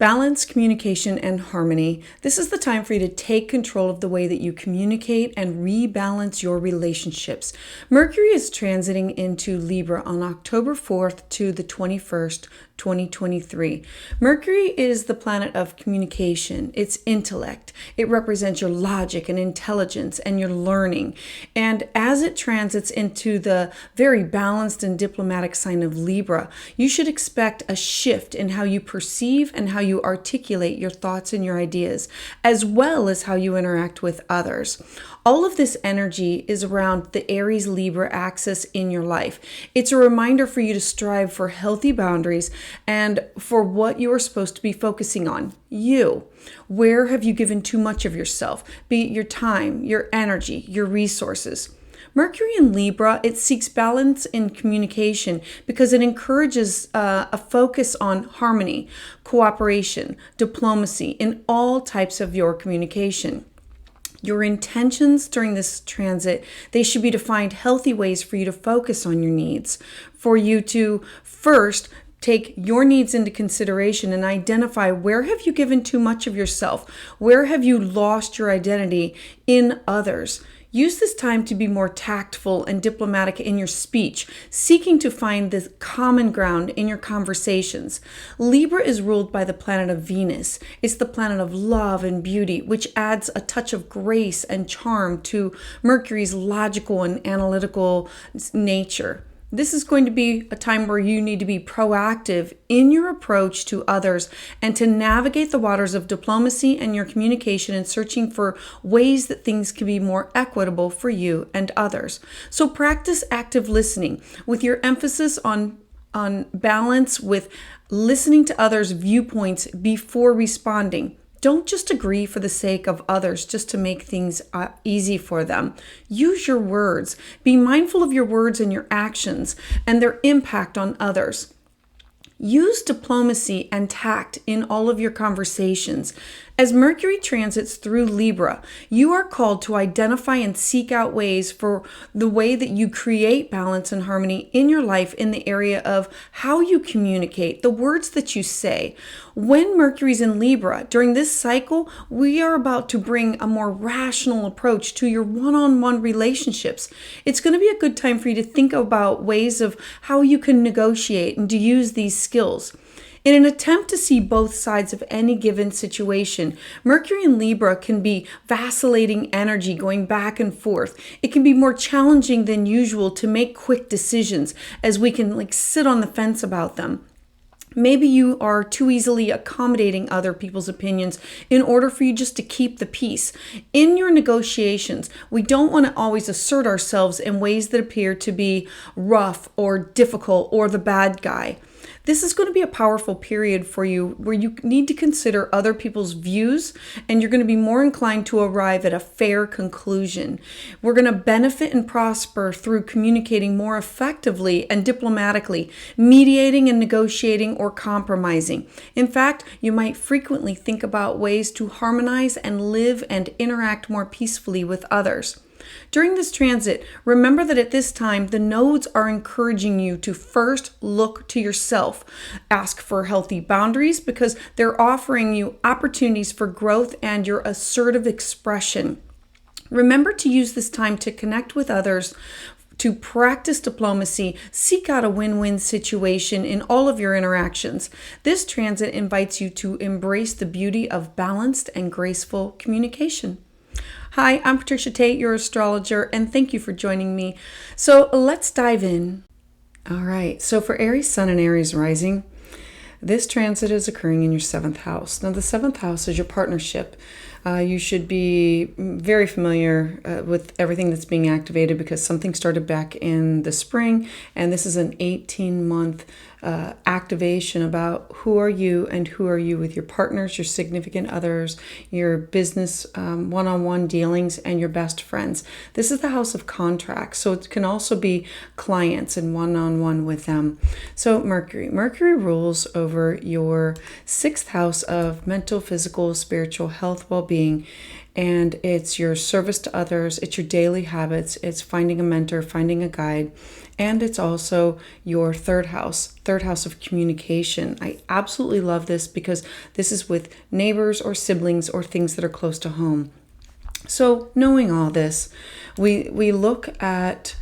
Balance, communication, and harmony. This is the time for you to take control of the way that you communicate and rebalance your relationships. Mercury is transiting into Libra on October 4th to the 21st, 2023. Mercury is the planet of communication. It's intellect. It represents your logic and intelligence and your learning. And as it transits into the very balanced and diplomatic sign of Libra, you should expect a shift in how you perceive and how you articulate your thoughts and your ideas, as well as how you interact with others. All of this energy is around the Aries Libra axis in your life. It's a reminder for you to strive for healthy boundaries and for what you are supposed to be focusing on. You. Where have you given too much of yourself? Be it your time, your energy, your resources. Mercury in Libra, it seeks balance in communication because it encourages a focus on harmony, cooperation, diplomacy in all types of your communication. Your intentions during this transit, they should be to find healthy ways for you to focus on your needs, for you to first take your needs into consideration and identify where have you given too much of yourself, where have you lost your identity in others. Use this time to be more tactful and diplomatic in your speech, seeking to find the common ground in your conversations. Libra is ruled by the planet of Venus. It's the planet of love and beauty, which adds a touch of grace and charm to Mercury's logical and analytical nature. This is going to be a time where you need to be proactive in your approach to others and to navigate the waters of diplomacy and your communication and searching for ways that things can be more equitable for you and others. So practice active listening with your emphasis on balance with listening to others' viewpoints before responding. Don't just agree for the sake of others just to make things easy for them. Use your words. Be mindful of your words and your actions and their impact on others. Use diplomacy and tact in all of your conversations. As Mercury transits through Libra, you are called to identify and seek out ways for the way that you create balance and harmony in your life in the area of how you communicate, the words that you say. When Mercury's in Libra, during this cycle, we are about to bring a more rational approach to your one-on-one relationships. It's going to be a good time for you to think about ways of how you can negotiate and to use these skills. In an attempt to see both sides of any given situation, Mercury in Libra can be vacillating energy going back and forth. It can be more challenging than usual to make quick decisions as we can sit on the fence about them. Maybe you are too easily accommodating other people's opinions in order for you just to keep the peace. In your negotiations, we don't want to always assert ourselves in ways that appear to be rough or difficult or the bad guy. This is going to be a powerful period for you where you need to consider other people's views and you're going to be more inclined to arrive at a fair conclusion. We're going to benefit and prosper through communicating more effectively and diplomatically, mediating and negotiating or compromising. In fact, you might frequently think about ways to harmonize and live and interact more peacefully with others. During this transit, remember that at this time, the nodes are encouraging you to first look to yourself. Ask for healthy boundaries because they're offering you opportunities for growth and your assertive expression. Remember to use this time to connect with others, to practice diplomacy, seek out a win-win situation in all of your interactions. This transit invites you to embrace the beauty of balanced and graceful communication. Hi, I'm Patricia Tate, your astrologer, and thank you for joining me. So let's dive in. All right, so for Aries Sun and Aries Rising, this transit is occurring in your 7th house. Now, the 7th house is your partnership. You should be very familiar with everything that's being activated because something started back in the spring, and this is an 18-month activation about who are you and who are you with your partners, your significant others, your business one-on-one dealings, and your best friends. This is the house of contracts, so it can also be clients and one-on-one with them. So Mercury rules over your 6th house of mental, physical, spiritual health, well-being, and it's your service to others, it's your daily habits, it's finding a mentor, finding a guide, and it's also your third house of communication. I absolutely love this because this is with neighbors or siblings or things that are close to home. So knowing all this, we look at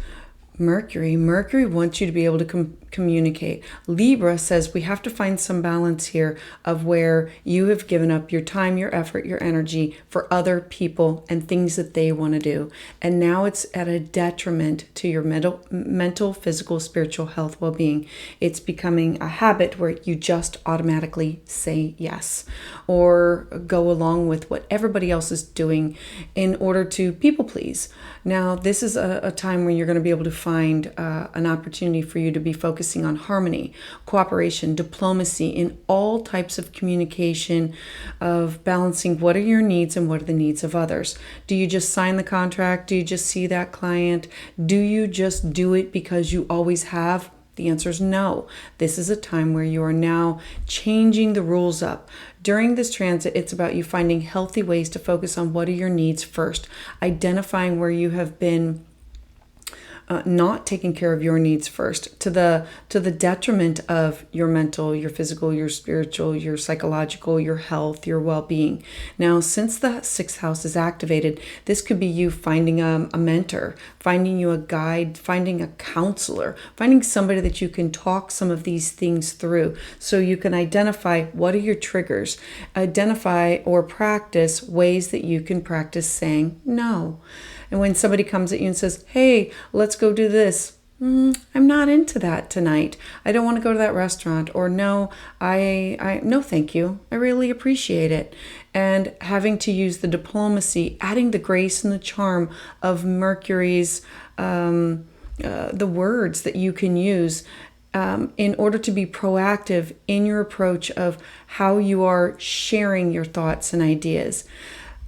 Mercury. Mercury wants you to be able to communicate. Libra says we have to find some balance here of where you have given up your time, your effort, your energy for other people and things that they want to do. And now it's at a detriment to your mental, physical, spiritual health, well-being. It's becoming a habit where you just automatically say yes or go along with what everybody else is doing in order to people please. Now, this is a time when you're going to be able to find an opportunity for you to be focusing on harmony, cooperation, diplomacy in all types of communication, of balancing what are your needs and what are the needs of others. Do you just sign the contract? Do you just see that client? Do you just do it because you always have? The answer is no. This is a time where you are now changing the rules up. During this transit, it's about you finding healthy ways to focus on what are your needs first, identifying where you have been not taking care of your needs first, to the detriment of your mental, your physical, your spiritual, your psychological, your health, your well-being. Now, since the sixth house is activated, this could be you finding a mentor, finding you a guide, finding a counselor, finding somebody that you can talk some of these things through so you can identify what are your triggers, identify or practice ways that you can practice saying no. And when somebody comes at you and says, hey, let's go do this. I'm not into that tonight. I don't want to go to that restaurant. Or no, no, thank you. I really appreciate it. And having to use the diplomacy, adding the grace and the charm of Mercury's, the words that you can use in order to be proactive in your approach of how you are sharing your thoughts and ideas.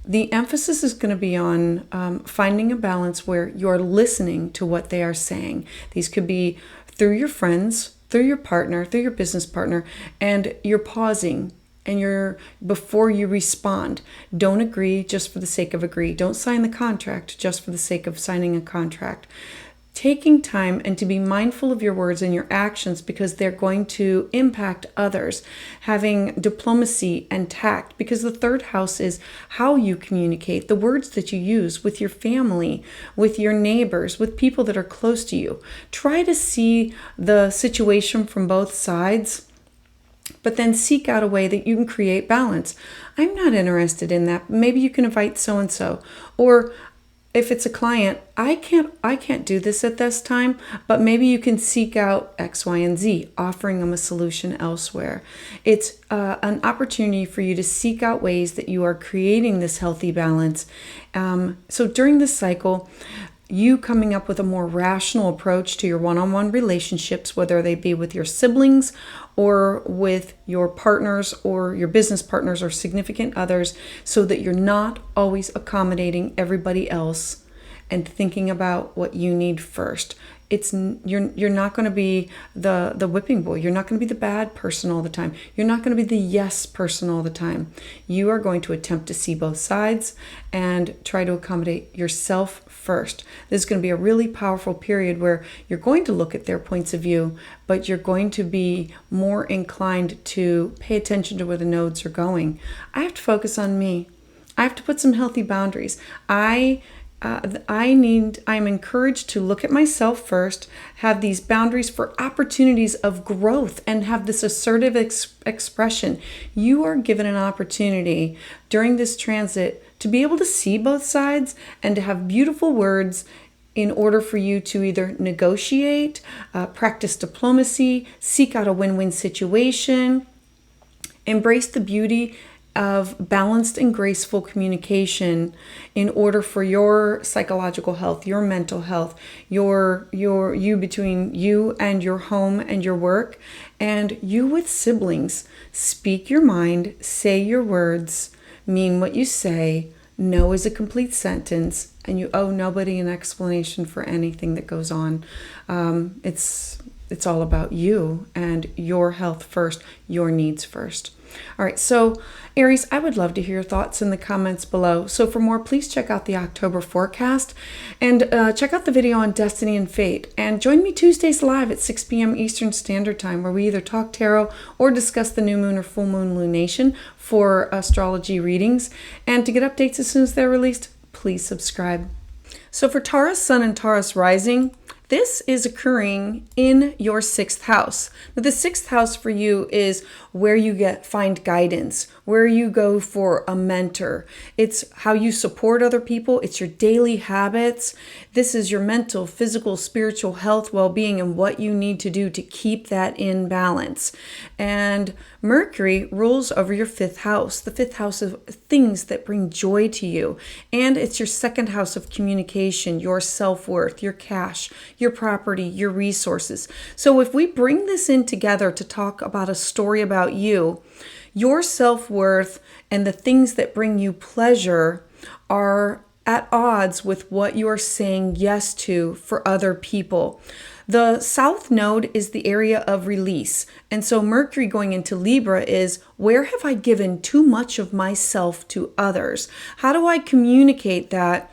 The emphasis is going to be on finding a balance where you're listening to what they are saying. These could be through your friends, through your partner, through your business partner, and you're pausing and before you respond. Don't agree just for the sake of agree. Don't sign the contract just for the sake of signing a contract. Taking time and to be mindful of your words and your actions because they're going to impact others. Having diplomacy and tact because the third house is how you communicate, the words that you use with your family, with your neighbors, with people that are close to you. Try to see the situation from both sides, but then seek out a way that you can create balance. I'm not interested in that. Maybe you can invite so-and-so. Or if it's a client, I can't do this at this time, but maybe you can seek out X, Y, and Z, offering them a solution elsewhere. It's an opportunity for you to seek out ways that you are creating this healthy balance. So during this cycle, you coming up with a more rational approach to your one-on-one relationships, whether they be with your siblings or with your partners or your business partners or significant others, so that you're not always accommodating everybody else and thinking about what you need first. You're not going to be the whipping boy. You're not going to be the bad person all the time. You're not going to be the yes person all the time. You are going to attempt to see both sides and try to accommodate yourself first. This is going to be a really powerful period where you're going to look at their points of view, but you're going to be more inclined to pay attention to where the nodes are going. I have to focus on me. I have to put some healthy boundaries. I'm encouraged to look at myself first, have these boundaries for opportunities of growth, and have this assertive expression. You are given an opportunity during this transit to be able to see both sides and to have beautiful words in order for you to either negotiate, practice diplomacy, seek out a win-win situation, embrace the beauty of balanced and graceful communication in order for your psychological health, your mental health, you between you and your home and your work, and you with siblings. Speak your mind, say your words, mean what you say. No is a complete sentence, and you owe nobody an explanation for anything that goes on. It's all about you and your health first, your needs first. All right, so Aries, I would love to hear your thoughts in the comments below. So for more, please check out the October forecast and check out the video on Destiny and Fate. And join me Tuesdays live at 6 p.m. Eastern Standard Time, where we either talk tarot or discuss the new moon or full moon lunation for astrology readings. And to get updates as soon as they're released, please subscribe. So for Taurus Sun and Taurus Rising, this is occurring in your 6th house. But the 6th house for you is where you find guidance, where you go for a mentor. It's how you support other people. It's your daily habits. This is your mental, physical, spiritual health, well-being, and what you need to do to keep that in balance. And Mercury rules over your 5th house, the 5th house of things that bring joy to you. And it's your 2nd house of communication, your self-worth, your cash, your property, your resources. So if we bring this in together to talk about a story about you, your self-worth and the things that bring you pleasure are at odds with what you are saying yes to for other people. The South Node is the area of release. And so Mercury going into Libra is, where have I given too much of myself to others? How do I communicate that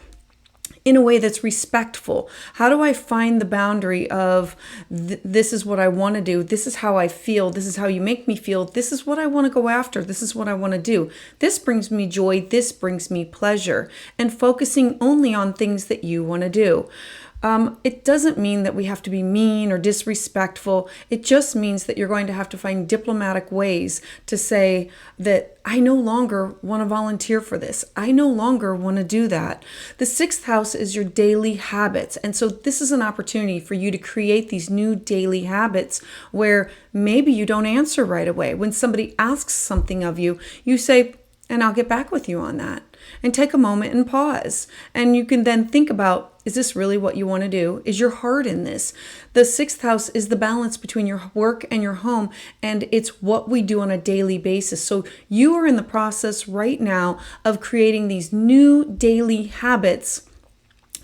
in a way that's respectful? How do I find the boundary of this is what I want to do, this is how I feel, this is how you make me feel, this is what I want to go after, this is what I want to do, this brings me joy, this brings me pleasure, and focusing only on things that you want to do. It doesn't mean that we have to be mean or disrespectful. It just means that you're going to have to find diplomatic ways to say that I no longer want to volunteer for this. I no longer want to do that. The 6th house is your daily habits. And so this is an opportunity for you to create these new daily habits where maybe you don't answer right away. When somebody asks something of you, you say, and I'll get back with you on that. And take a moment and pause. And you can then think about, is this really what you want to do? Is your heart in this? The 6th house is the balance between your work and your home, and it's what we do on a daily basis. So you are in the process right now of creating these new daily habits,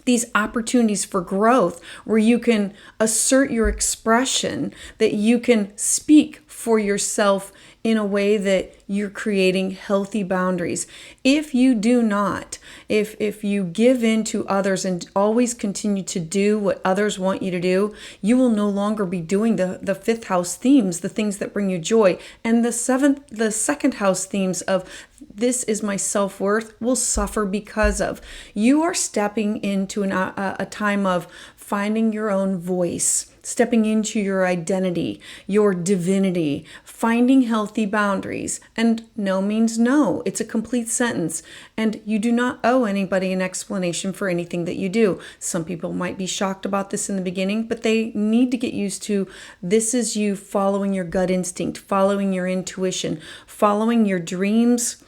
these opportunities for growth where you can assert your expression, that you can speak for yourself in a way that you're creating healthy boundaries. If you do not, if you give in to others and always continue to do what others want you to do, you will no longer be doing the 5th house themes, the things that bring you joy. And the 2nd house themes of this is my self-worth will suffer because of. You are stepping into a time of finding your own voice, stepping into your identity, your divinity, finding healthy boundaries. And no means no. It's a complete sentence. And you do not owe anybody an explanation for anything that you do. Some people might be shocked about this in the beginning, but they need to get used to this is you following your gut instinct, following your intuition, following your dreams,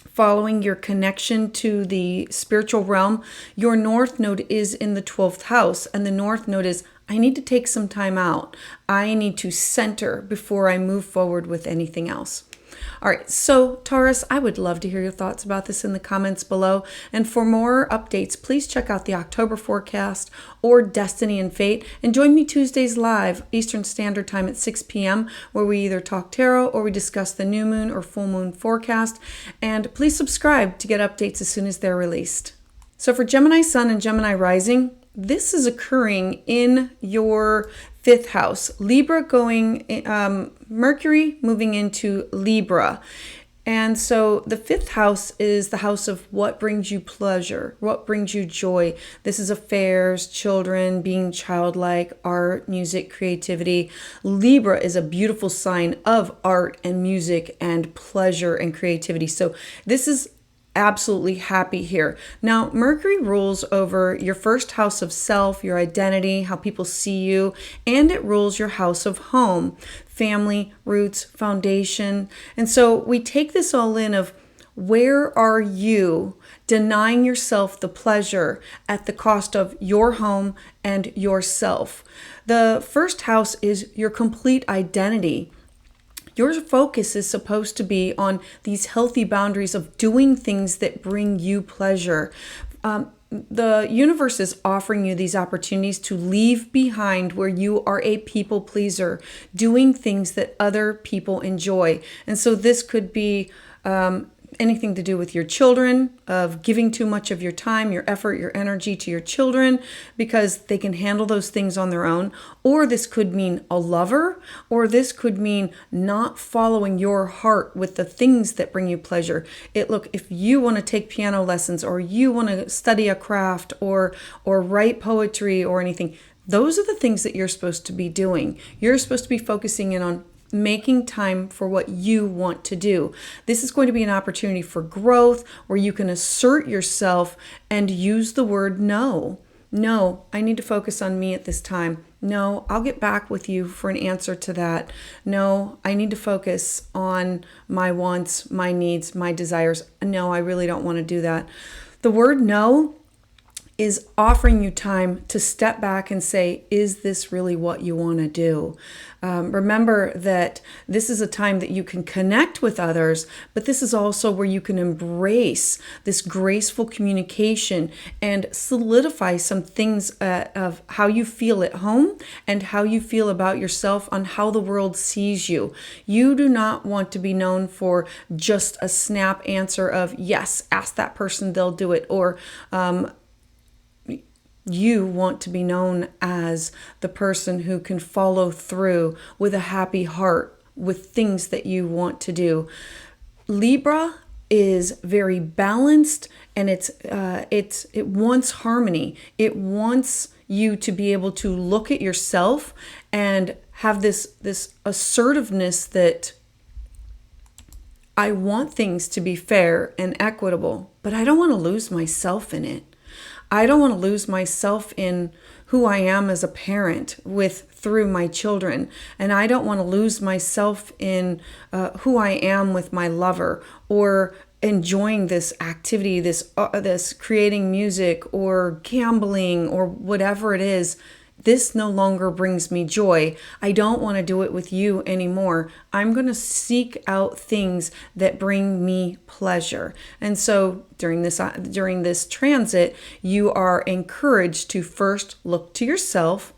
following your connection to the spiritual realm. Your North Node is in the 12th house, and the North Node is, I need to take some time out. I need to center before I move forward with anything else. All right, so Taurus, I would love to hear your thoughts about this in the comments below. And for more updates, please check out the October forecast or Destiny and Fate. And join me Tuesdays live, Eastern Standard Time at 6 p.m., where we either talk tarot or we discuss the new moon or full moon forecast. And please subscribe to get updates as soon as they're released. So for Gemini Sun and Gemini Rising, this is occurring in your 5th house. Libra going, Mercury moving into Libra. And so the 5th house is the house of what brings you pleasure, what brings you joy. This is affairs, children, being childlike, art, music, creativity. Libra is a beautiful sign of art and music and pleasure and creativity. So this is absolutely happy here. Now, Mercury rules over your 1st house of self, your identity, how people see you, and it rules your house of home, family, roots, foundation. And so we take this all in of where are you denying yourself the pleasure at the cost of your home and yourself. The 1st house is your complete identity. Your focus is supposed to be on these healthy boundaries of doing things that bring you pleasure. the universe is offering you these opportunities to leave behind where you are a people pleaser, doing things that other people enjoy. And so this could be anything to do with your children, of giving too much of your time, your effort, your energy to your children because they can handle those things on their own. Or this could mean a lover, or this could mean not following your heart with the things that bring you pleasure. Look, if you want to take piano lessons, or you want to study a craft, or write poetry or anything, those are the things that you're supposed to be doing. You're supposed to be focusing in on making time for what you want to do. This is going to be an opportunity for growth where you can assert yourself and use the word no. No, I need to focus on me at this time. No, I'll get back with you for an answer to that. No, I need to focus on my wants, my needs, my desires. No, I really don't want to do that. The word no is offering you time to step back and say, is this really what you want to do? Remember that this is a time that you can connect with others, but this is also where you can embrace this graceful communication and solidify some things of how you feel at home and how you feel about yourself on how the world sees you. You do not want to be known for just a snap answer of, yes, ask that person, they'll do it, or you want to be known as the person who can follow through with a happy heart with things that you want to do. Libra is very balanced, and it wants harmony. It wants you to be able to look at yourself and have this assertiveness that I want things to be fair and equitable, but I don't want to lose myself in it. I don't want to lose myself in who I am as a parent through my children. And I don't want to lose myself in who I am with my lover, or enjoying this activity, this creating music or gambling or whatever it is. This no longer brings me joy. I don't want to do it with you anymore. I'm going to seek out things that bring me pleasure. And so during this transit, you are encouraged to first look to yourself.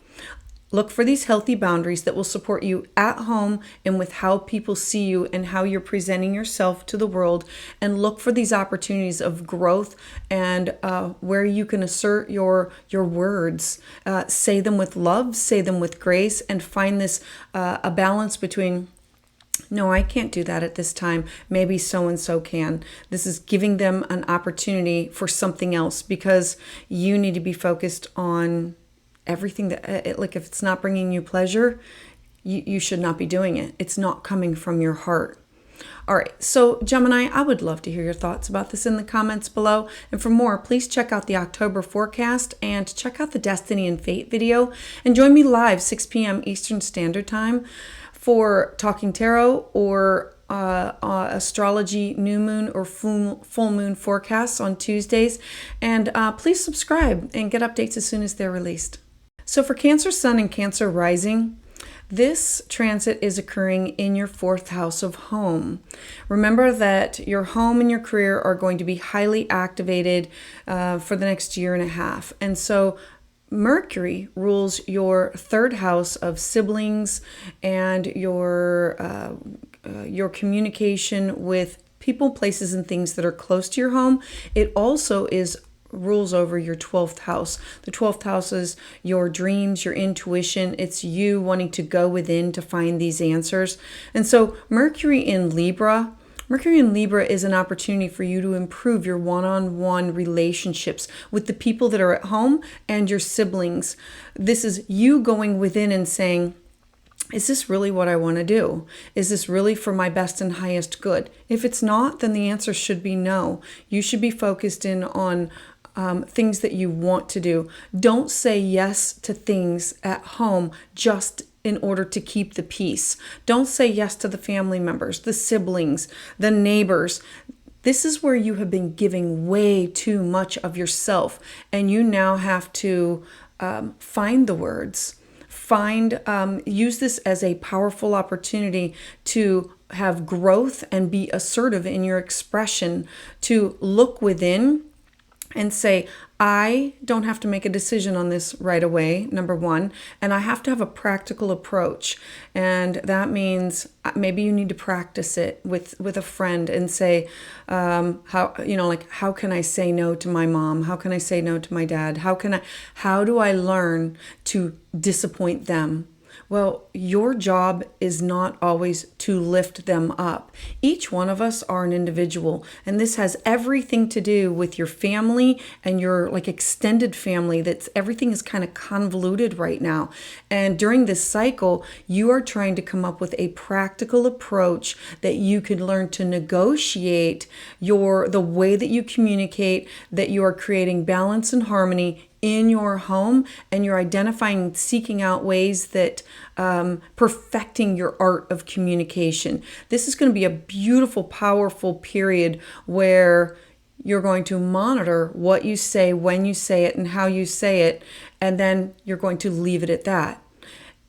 Look for these healthy boundaries that will support you at home and with how people see you and how you're presenting yourself to the world. And look for these opportunities of growth and where you can assert your words. Say them with love, say them with grace, and find this a balance between, no, I can't do that at this time. Maybe so-and-so can. This is giving them an opportunity for something else, because you need to be focused on everything that, like, if it's not bringing you pleasure, you should not be doing it. It's not coming from your heart. All right, so Gemini, I would love to hear your thoughts about this in the comments below. And for more, please check out the October forecast and check out the Destiny and Fate video. And join me live 6 p.m. Eastern Standard Time for Talking Tarot or astrology new moon or full moon forecasts on Tuesdays. And please subscribe and get updates as soon as they're released. So for Cancer Sun and Cancer Rising, this transit is occurring in your 4th house of home. Remember that your home and your career are going to be highly activated for the next year and a half. And so Mercury rules your 3rd house of siblings and your communication with people, places, and things that are close to your home. It also rules over your 12th house. The 12th house is your dreams, your intuition. It's you wanting to go within to find these answers. And so Mercury in Libra is an opportunity for you to improve your one-on-one relationships with the people that are at home and your siblings. This is you going within and saying, is this really what I want to do? Is this really for my best and highest good? If it's not, then the answer should be no. You should be focused in on things that you want to do. Don't say yes to things at home just in order to keep the peace. Don't say yes to the family members, the siblings, the neighbors. This is where you have been giving way too much of yourself, and you now have to find the words. Use this as a powerful opportunity to have growth and be assertive in your expression, to look within and say, I don't have to make a decision on this right away, number one, and I have to have a practical approach. And that means maybe you need to practice it with a friend and say, how can I say no to my mom? How can I say no to my dad? How do I learn to disappoint them? Well, your job is not always to lift them up. Each one of us are an individual, and this has everything to do with your family and your extended family. Everything is kind of convoluted right now. And during this cycle, you are trying to come up with a practical approach that you can learn to negotiate the way that you communicate, that you are creating balance and harmony in your home, and you're identifying, seeking out ways that perfecting your art of communication. This is going to be a beautiful, powerful period where you're going to monitor what you say, when you say it, and how you say it, and then you're going to leave it at that.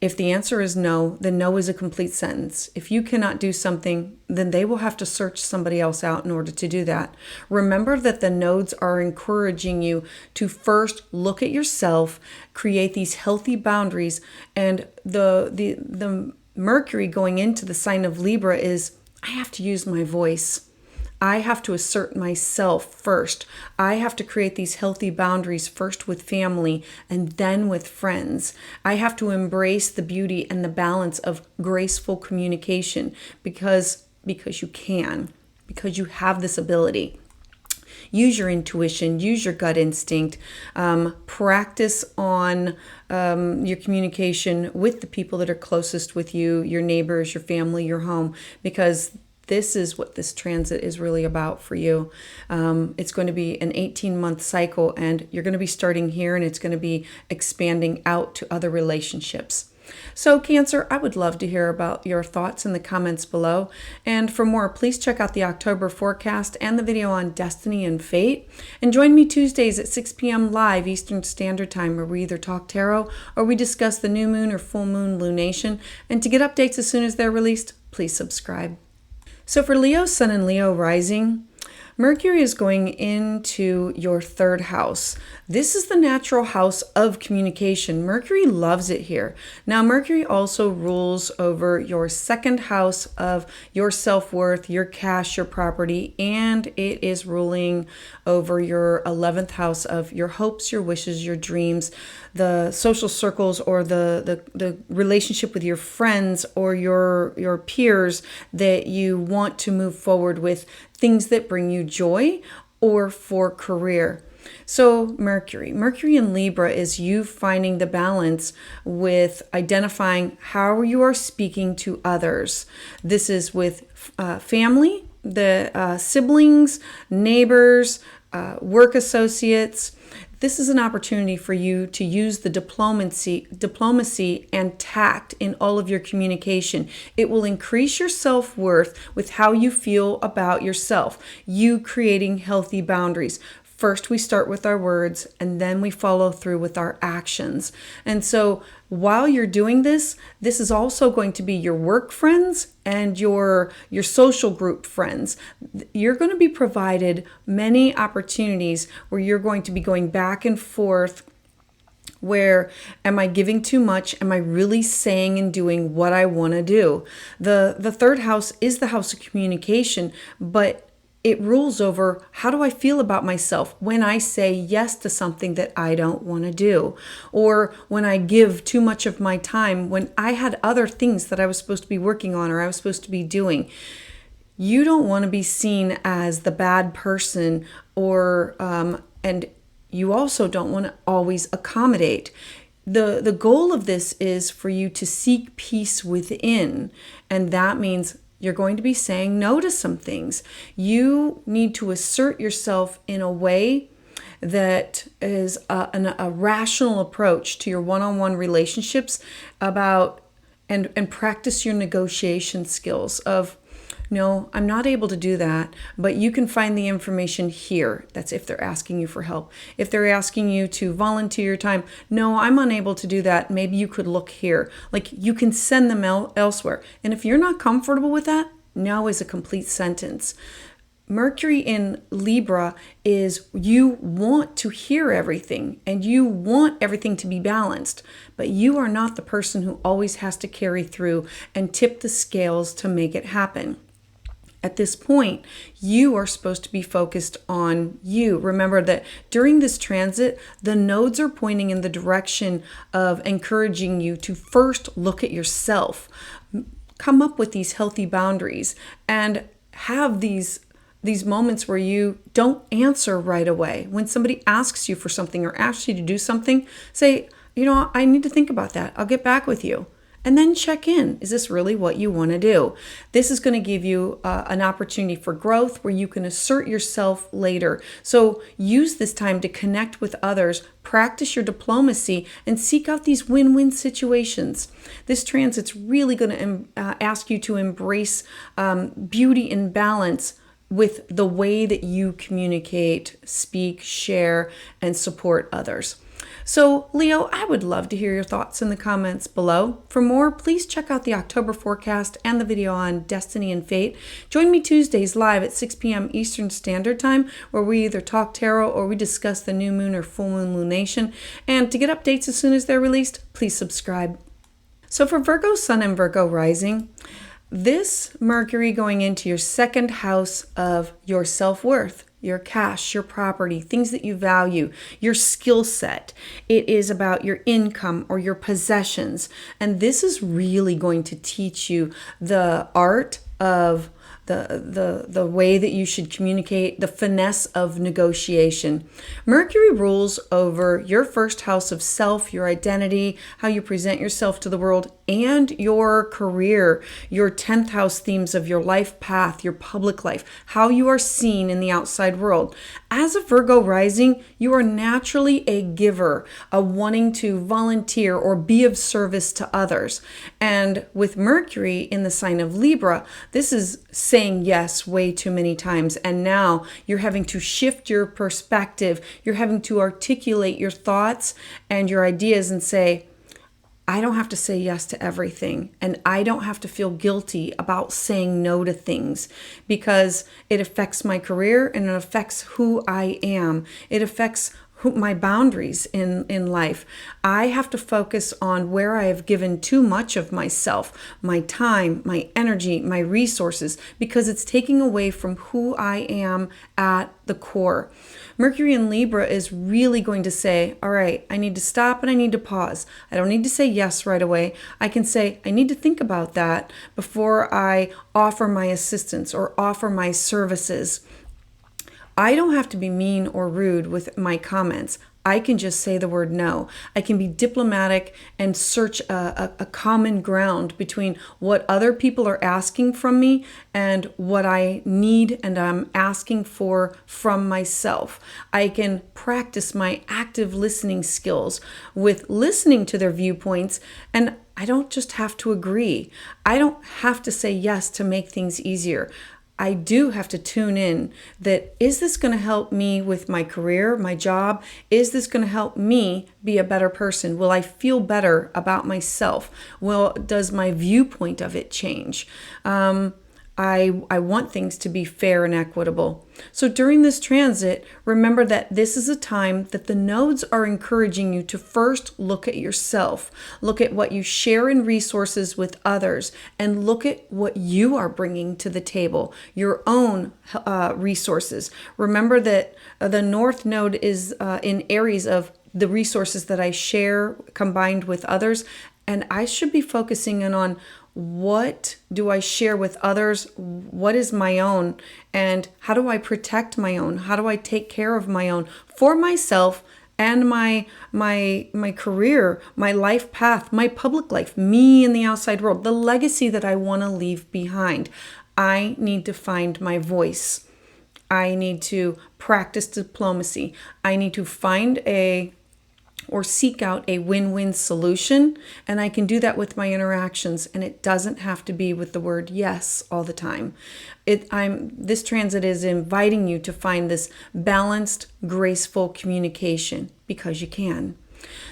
If the answer is no, then no is a complete sentence. If you cannot do something, then they will have to search somebody else out in order to do that. Remember that the nodes are encouraging you to first look at yourself, create these healthy boundaries, and the Mercury going into the sign of Libra is, I have to use my voice. I have to assert myself first. I have to create these healthy boundaries first with family and then with friends. I have to embrace the beauty and the balance of graceful communication because you can, because you have this ability. Use your intuition, use your gut instinct, practice on your communication with the people that are closest with you, your neighbors, your family, your home, because this is what this transit is really about for you. It's going to be an 18-month cycle, and you're going to be starting here, and it's going to be expanding out to other relationships. So Cancer, I would love to hear about your thoughts in the comments below. And for more, please check out the October forecast and the video on destiny and fate. And join me Tuesdays at 6 p.m. live Eastern Standard Time, where we either talk tarot or we discuss the new moon or full moon lunation. And to get updates as soon as they're released, please subscribe. So for Leo Sun and Leo Rising, Mercury is going into your third house. This is the natural house of communication. Mercury loves it here. Now, Mercury also rules over your second house of your self-worth, your cash, your property, and it is ruling over your 11th house of your hopes, your wishes, your dreams, the social circles, or the relationship with your friends or your peers that you want to move forward with, things that bring you joy, or for career. So Mercury in Libra is you finding the balance with identifying how you are speaking to others. This is with family, the siblings, neighbors, work associates. This is an opportunity for you to use the diplomacy and tact in all of your communication. It will increase your self-worth with how you feel about yourself, you creating healthy boundaries. First, we start with our words, and then we follow through with our actions. And so while you're doing this, this is also going to be your work friends and your social group friends. You're going to be provided many opportunities where you're going to be going back and forth. Where am I giving too much? Am I really saying and doing what I want to do? The third house is the house of communication, but it rules over how do I feel about myself when I say yes to something that I don't want to do, or when I give too much of my time when I had other things that I was supposed to be working on or I was supposed to be doing. You don't want to be seen as the bad person, or and you also don't want to always accommodate. The goal of this is for you to seek peace within, and that means you're going to be saying no to some things. You need to assert yourself in a way that is a rational approach to your one-on-one relationships and practice your negotiation skills of, no, I'm not able to do that, but you can find the information here. That's if they're asking you for help. If they're asking you to volunteer your time, no, I'm unable to do that. Maybe you could look here. Like, you can send them elsewhere. And if you're not comfortable with that, no is a complete sentence. Mercury in Libra is you want to hear everything and you want everything to be balanced, but you are not the person who always has to carry through and tip the scales to make it happen. At this point, you are supposed to be focused on you. Remember that during this transit, the nodes are pointing in the direction of encouraging you to first look at yourself, come up with these healthy boundaries, and have these moments where you don't answer right away. When somebody asks you for something or asks you to do something, say, I need to think about that. I'll get back with you. And then check in. Is this really what you want to do? This is going to give you an opportunity for growth where you can assert yourself later. So use this time to connect with others, practice your diplomacy, and seek out these win-win situations. This transit's really going to ask you to embrace beauty and balance with the way that you communicate, speak, share, and support others. So, Leo, I would love to hear your thoughts in the comments below. For more, please check out the October forecast and the video on destiny and fate. Join me Tuesdays live at 6 p.m. Eastern Standard Time, where we either talk tarot or we discuss the new moon or full moon lunation. And to get updates as soon as they're released, please subscribe. So for Virgo Sun and Virgo Rising, this Mercury going into your second house of your self-worth, your cash, your property, things that you value, your skill set. It is about your income or your possessions. And this is really going to teach you the art of the way that you should communicate, the finesse of negotiation. Mercury rules over your first house of self, your identity, how you present yourself to the world, and your career, your 10th house themes of your life path, your public life, how you are seen in the outside world. As a Virgo rising, you are naturally a giver, a wanting to volunteer or be of service to others. And with Mercury in the sign of Libra, this is saying yes way too many times. And now you're having to shift your perspective. You're having to articulate your thoughts and your ideas and say, I don't have to say yes to everything, and I don't have to feel guilty about saying no to things because it affects my career and it affects who I am. It affects my boundaries in life. I have to focus on where I have given too much of myself, my time, my energy, my resources, because it's taking away from who I am at the core. Mercury in Libra is really going to say, all right, I need to stop and I need to pause. I don't need to say yes right away. I can say, I need to think about that before I offer my assistance or offer my services. I don't have to be mean or rude with my comments. I can just say the word no. I can be diplomatic and search a common ground between what other people are asking from me and what I need and I'm asking for from myself. I can practice my active listening skills with listening to their viewpoints, and I don't just have to agree. I don't have to say yes to make things easier. I do have to tune in that, is this going to help me with my career, my job? Is this going to help me be a better person? Will I feel better about myself? Does my viewpoint of it change? I want things to be fair and equitable. So during this transit, remember that this is a time that the nodes are encouraging you to first look at yourself, look at what you share in resources with others, and look at what you are bringing to the table, your own resources. Remember that the North Node is in Aries of the resources that I share combined with others, and I should be focusing in on what do I share with others? What is my own? And how do I protect my own? How do I take care of my own for myself and my career, my life path, my public life, me in the outside world, the legacy that I want to leave behind? I need to find my voice. I need to practice diplomacy. I need to find or seek out a win-win solution. And I can do that with my interactions. And it doesn't have to be with the word yes all the time. This transit is inviting you to find this balanced, graceful communication because you can.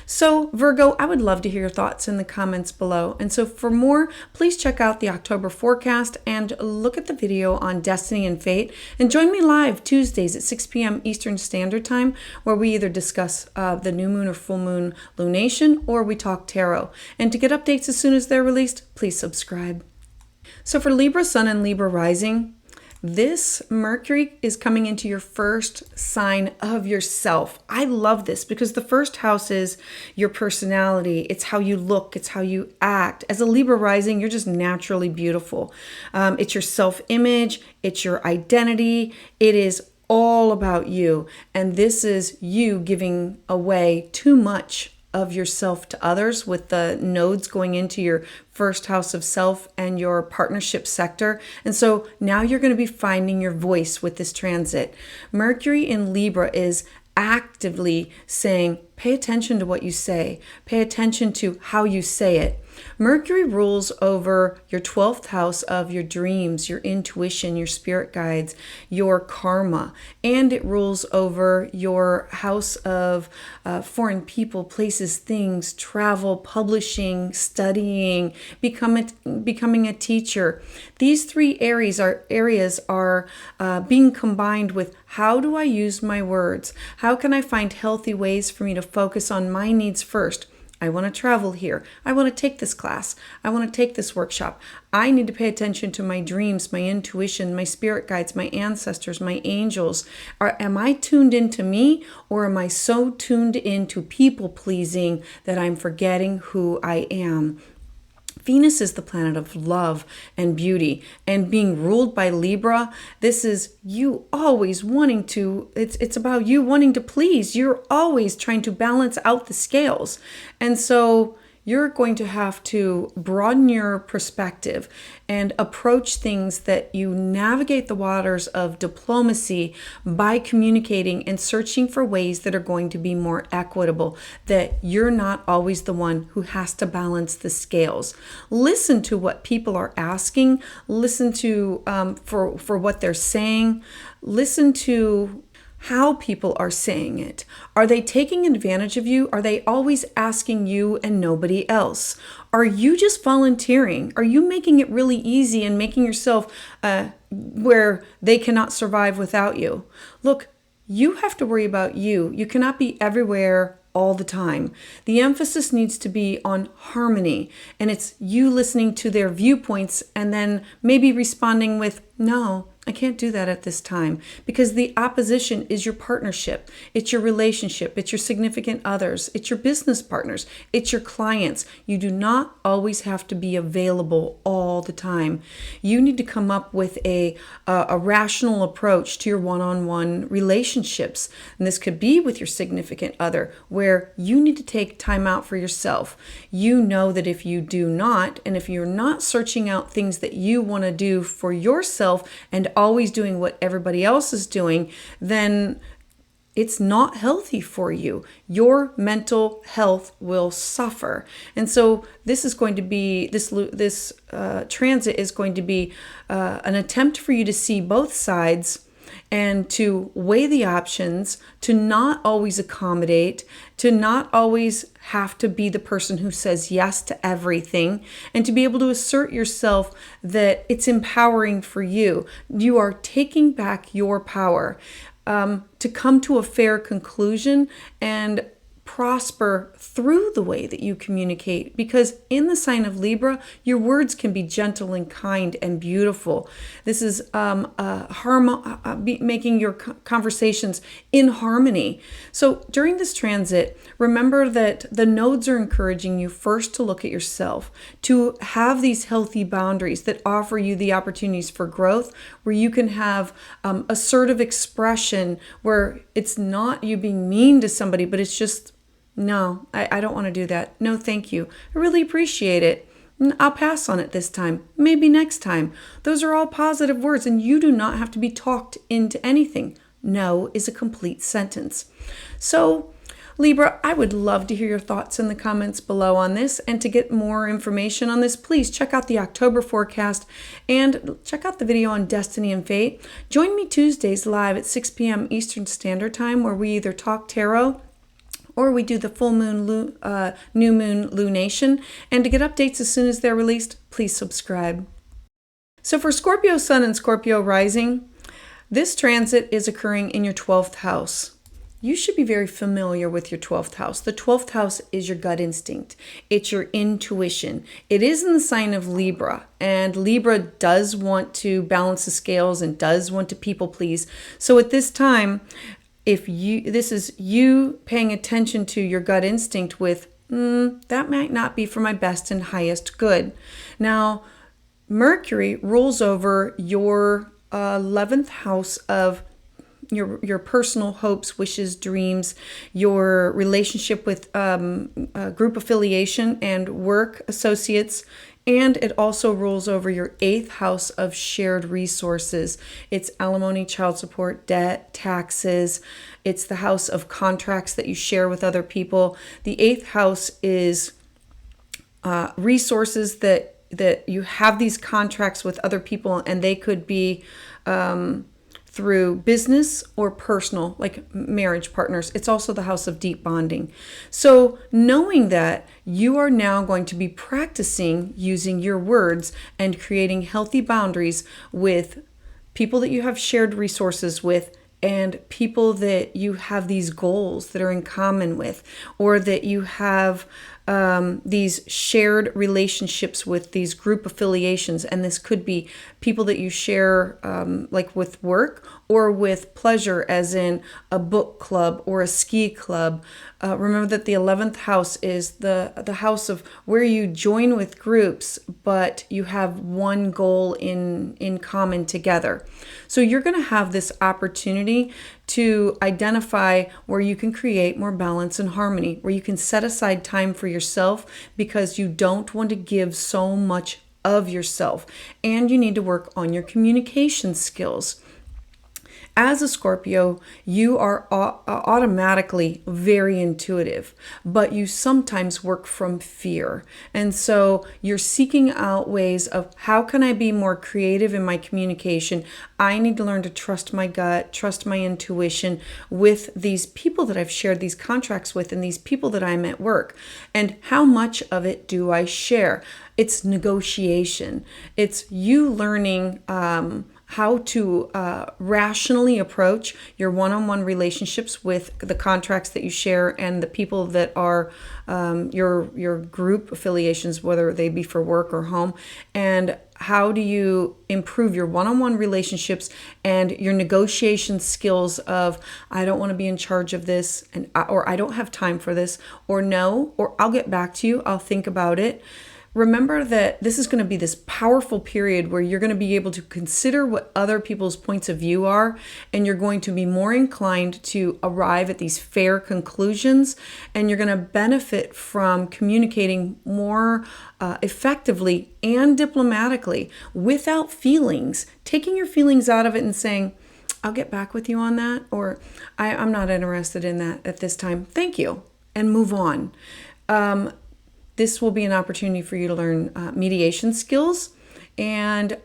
So Virgo, I would love to hear your thoughts in the comments below. And so for more, please check out the October forecast and look at the video on destiny and fate. And join me live Tuesdays at 6 p.m. Eastern Standard Time, where we either discuss the new moon or full moon lunation, or we talk tarot. And to get updates as soon as they're released, please subscribe. So for Libra Sun and Libra Rising, this Mercury is coming into your first sign of yourself. I love this because the first house is your personality. It's how you look. It's how you act. As a Libra rising, you're just naturally beautiful. It's your self-image. It's your identity. It is all about you. And this is you giving away too much of yourself to others, with the nodes going into your first house of self and your partnership sector. And so now you're going to be finding your voice with this transit. Mercury in Libra is actively saying, pay attention to what you say. Pay attention to how you say it. Mercury rules over your 12th house of your dreams, your intuition, your spirit guides, your karma, and it rules over your house of foreign people, places, things, travel, publishing, studying, becoming a teacher. These three areas are being combined with, how do I use my words? How can I find healthy ways for me to focus on my needs first? I want to travel here. I want to take this class. I want to take this workshop. I need to pay attention to my dreams, my intuition, my spirit guides, my ancestors, my angels. Am I tuned into me, or am I so tuned into people pleasing that I'm forgetting who I am? Venus is the planet of love and beauty, and being ruled by Libra, this is you always wanting to, it's about you wanting to please. You're always trying to balance out the scales. And so you're going to have to broaden your perspective and approach things that you navigate the waters of diplomacy by communicating and searching for ways that are going to be more equitable, that you're not always the one who has to balance the scales. Listen to what people are asking. Listen to for what they're saying. Listen to how people are saying it. Are they taking advantage of you? Are they always asking you and nobody else? Are you just volunteering? Are you making it really easy and making yourself where they cannot survive without you? Look, you have to worry about you. You cannot be everywhere all the time. The emphasis needs to be on harmony, and it's you listening to their viewpoints and then maybe responding with, no, I can't do that at this time, because the opposition is your partnership. It's your relationship. It's your significant others. It's your business partners. It's your clients. You do not always have to be available all the time. You need to come up with a rational approach to your one-on-one relationships. And this could be with your significant other, where you need to take time out for yourself. You know that if you do not, and if you're not searching out things that you want to do for yourself and always doing what everybody else is doing, then it's not healthy for you. Your mental health will suffer. And so this is going to be, this transit is going to be an attempt for you to see both sides and to weigh the options, to not always accommodate, to not always have to be the person who says yes to everything, and to be able to assert yourself that it's empowering for you. You are taking back your power to come to a fair conclusion and prosper through the way that you communicate, because in the sign of Libra, your words can be gentle and kind and beautiful. This is making your conversations in harmony. So during this transit, remember that the nodes are encouraging you first to look at yourself, to have these healthy boundaries that offer you the opportunities for growth, where you can have assertive expression, where it's not you being mean to somebody, but it's just, no, I don't want to do that. No, thank you. I really appreciate it. I'll pass on it this time. Maybe next time. Those are all positive words, and you do not have to be talked into anything. No is a complete sentence. So, Libra, I would love to hear your thoughts in the comments below on this. And to get more information on this, please check out the October forecast and check out the video on destiny and fate. Join me Tuesdays live at 6 p.m. Eastern Standard Time, where we either talk tarot or we do the full moon, new moon lunation. And to get updates as soon as they're released, please subscribe. So for Scorpio Sun and Scorpio Rising, this transit is occurring in your 12th house. You should be very familiar with your 12th house. The 12th house is your gut instinct. It's your intuition. It is in the sign of Libra, and Libra does want to balance the scales and does want to people please. So at this time, this is you paying attention to your gut instinct with, that might not be for my best and highest good. Now, Mercury rules over your 11th house of your personal hopes, wishes, dreams, your relationship with group affiliation and work associates, and it also rules over your 8th house of shared resources. It's alimony, child support, debt, taxes. It's the house of contracts that you share with other people. The 8th house is resources that you have these contracts with other people, and they could be through business or personal, like marriage partners. It's also the house of deep bonding. So knowing that, you are now going to be practicing using your words and creating healthy boundaries with people that you have shared resources with, and people that you have these goals that are in common with, or that you have these shared relationships with, these group affiliations. And this could be people that you share like with work or with pleasure, as in a book club or a ski club. Remember that the 11th house is the house of where you join with groups, but you have one goal in common together. So you're going to have this opportunity to identify where you can create more balance and harmony, where you can set aside time for yourself because you don't want to give so much of yourself. And you need to work on your communication skills. As a Scorpio, you are automatically very intuitive, but you sometimes work from fear. And so you're seeking out ways of, how can I be more creative in my communication? I need to learn to trust my gut, trust my intuition with these people that I've shared these contracts with, and these people that I'm at work. And how much of it do I share? It's negotiation. It's you learning how to rationally approach your one-on-one relationships with the contracts that you share and the people that are your group affiliations, whether they be for work or home. And how do you improve your one-on-one relationships and your negotiation skills of, I don't want to be in charge of this, and or I don't have time for this, or no, or I'll get back to you, I'll think about it. Remember that this is going to be this powerful period where you're going to be able to consider what other people's points of view are, and you're going to be more inclined to arrive at these fair conclusions, and you're going to benefit from communicating more effectively and diplomatically without feelings, taking your feelings out of it and saying, I'll get back with you on that, or I'm not interested in that at this time. Thank you, and move on. This will be an opportunity for you to learn mediation skills, and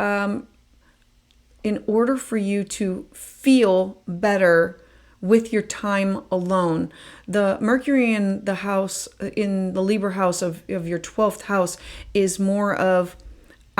in order for you to feel better with your time alone. The Mercury in the house, in the Libra house of your 12th house, is more of,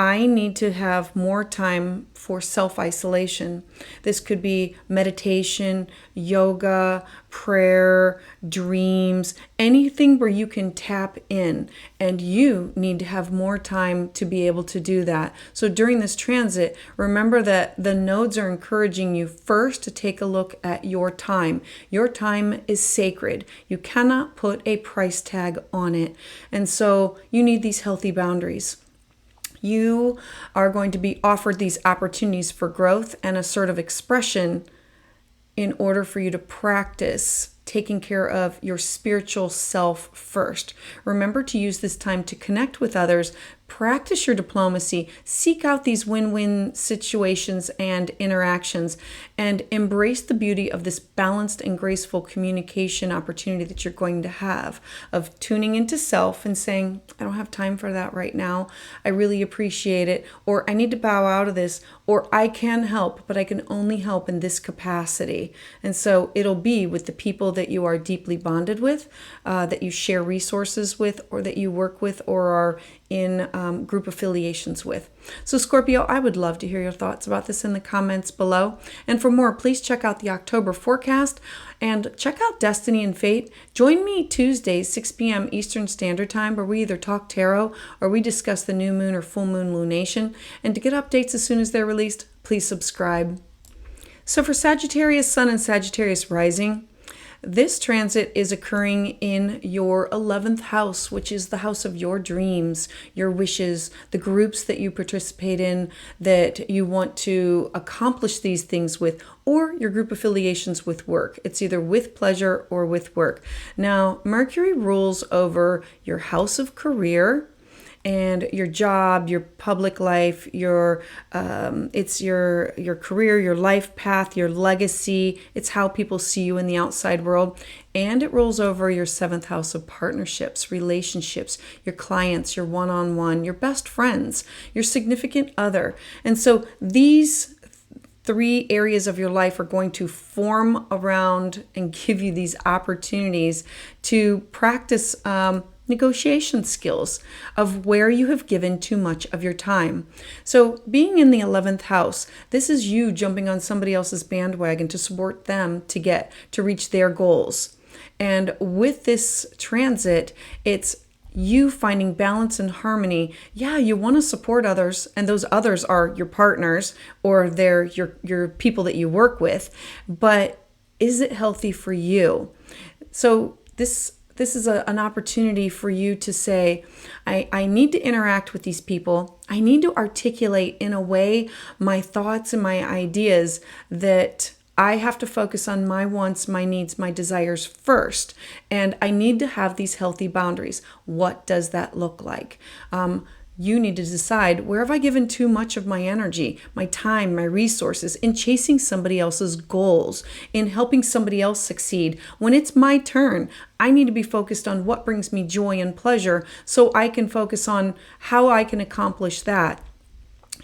I need to have more time for self-isolation. This could be meditation, yoga, prayer, dreams, anything where you can tap in. And you need to have more time to be able to do that. So during this transit, remember that the nodes are encouraging you first to take a look at your time. Your time is sacred. You cannot put a price tag on it. And so you need these healthy boundaries. You are going to be offered these opportunities for growth and assertive expression in order for you to practice taking care of your spiritual self first. Remember to use this time to connect with others, Practice your diplomacy, seek out these win-win situations and interactions, and embrace the beauty of this balanced and graceful communication opportunity that you're going to have, of tuning into self and saying, I don't have time for that right now. I really appreciate it, or I need to bow out of this, or I can help, but I can only help in this capacity. And so it'll be with the people that you are deeply bonded with, that you share resources with, or that you work with, or are in group affiliations with. So Scorpio, I would love to hear your thoughts about this in the comments below. And for more, please check out the October forecast and check out Destiny and Fate. Join me Tuesdays, 6 p.m. Eastern Standard Time, where we either talk tarot or we discuss the new moon or full moon lunation. And to get updates as soon as they're released, please subscribe. So for Sagittarius Sun and Sagittarius Rising, this transit is occurring in your 11th house, which is the house of your dreams, your wishes, the groups that you participate in that you want to accomplish these things with, or your group affiliations with work. It's either with pleasure or with work. Now, Mercury rules over your house of career and your job, your public life, it's your career, your life path, your legacy. It's how people see you in the outside world. And it rolls over your 7th house of partnerships, relationships, your clients, your one-on-one, your best friends, your significant other. And so these 3 areas of your life are going to form around and give you these opportunities to practice negotiation skills of where you have given too much of your time. So being in the 11th house, this is you jumping on somebody else's bandwagon to support them to reach their goals. And with this transit, it's you finding balance and harmony. Yeah, you want to support others, and those others are your partners or they're your people that you work with, but is it healthy for you? So this is an opportunity for you to say, I need to interact with these people. I need to articulate in a way my thoughts and my ideas that I have to focus on my wants, my needs, my desires first. And I need to have these healthy boundaries. What does that look like? You need to decide, where have I given too much of my energy, my time, my resources in chasing somebody else's goals, in helping somebody else succeed? When it's my turn, I need to be focused on what brings me joy and pleasure so I can focus on how I can accomplish that.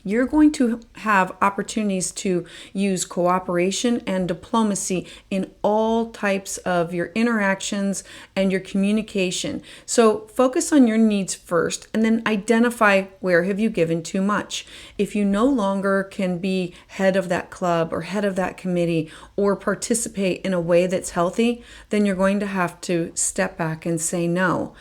You're going to have opportunities to use cooperation and diplomacy in all types of your interactions and your communication. So focus on your needs first and then identify where have you given too much. If you no longer can be head of that club or head of that committee or participate in a way that's healthy, then you're going to have to step back and say no.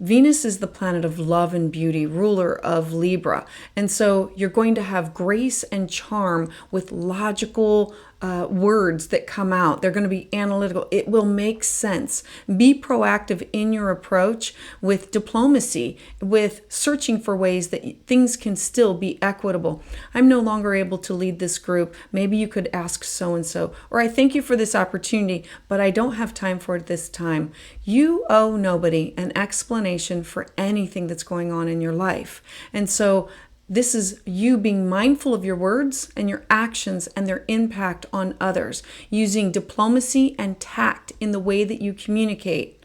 Venus is the planet of love and beauty, ruler of Libra. And so you're going to have grace and charm with logical words that come out. They're going to be analytical. It will make sense. Be proactive in your approach with diplomacy, with searching for ways that things can still be equitable. I'm no longer able to lead this group. Maybe you could ask so-and-so, or I thank you for this opportunity, but I don't have time for it this time. You owe nobody an explanation for anything that's going on in your life. And so this is you being mindful of your words and your actions and their impact on others, using diplomacy and tact in the way that you communicate.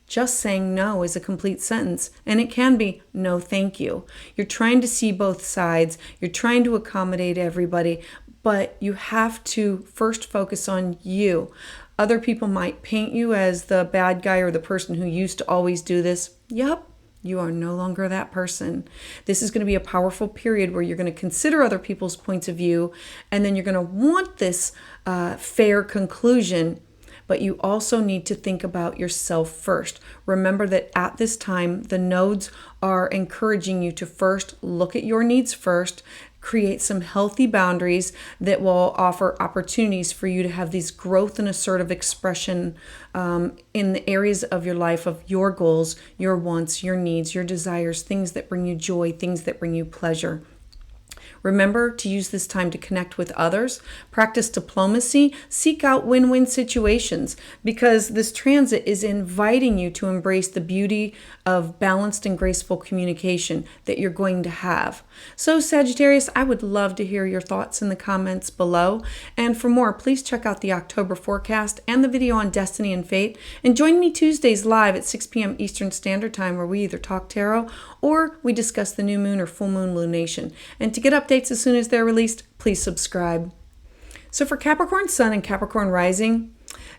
Just saying no is a complete sentence, and it can be no thank you. You're trying to see both sides. You're trying to accommodate everybody, but you have to first focus on you. Other people might paint you as the bad guy or the person who used to always do this. Yep. You are no longer that person. This is going to be a powerful period where you're going to consider other people's points of view, and then you're going to want this fair conclusion, but you also need to think about yourself first. Remember that at this time, the nodes are encouraging you to first look at your needs first, create some healthy boundaries that will offer opportunities for you to have these growth and assertive expression in the areas of your life of your goals, your wants, your needs, your desires, things that bring you joy, things that bring you pleasure. Remember to use this time to connect with others, practice diplomacy, seek out win-win situations, because this transit is inviting you to embrace the beauty of balanced and graceful communication that you're going to have. So Sagittarius, I would love to hear your thoughts in the comments below. And for more, please check out the October forecast and the video on destiny and fate. And join me Tuesdays live at 6 p.m. Eastern Standard Time, where we either talk tarot or we discuss the new moon or full moon lunation. And to get updates as soon as they're released, please subscribe. So for Capricorn Sun and Capricorn Rising,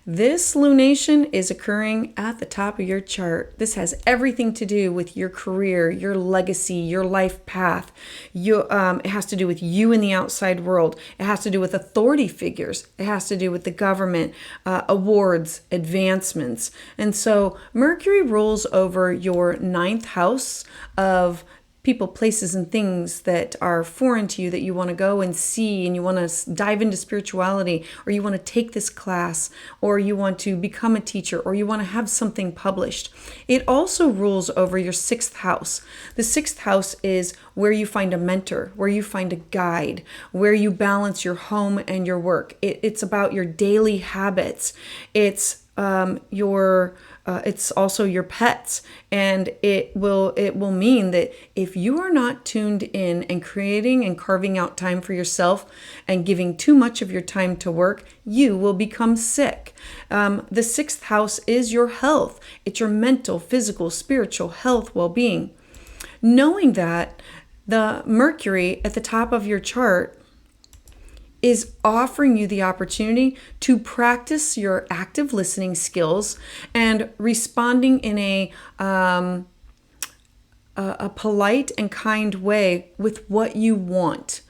this lunation is occurring at the top of your chart. This has everything to do with your career, your legacy, your life path. It has to do with you in the outside world. It has to do with authority figures. It has to do with the government, awards, advancements. And so Mercury rules over your ninth house of people, places, and things that are foreign to you that you want to go and see, and you want to dive into spirituality, or you want to take this class, or you want to become a teacher, or you want to have something published. It also rules over your sixth house. The sixth house is where you find a mentor, where you find a guide, where you balance your home and your work. It's about your daily habits. It's it's also your pets, and it will mean that if you are not tuned in and creating and carving out time for yourself and giving too much of your time to work, you will become sick. The sixth house is your health. It's your mental, physical, spiritual health, well-being. Knowing that the Mercury at the top of your chart is offering you the opportunity to practice your active listening skills and responding in a polite and kind way with what you want.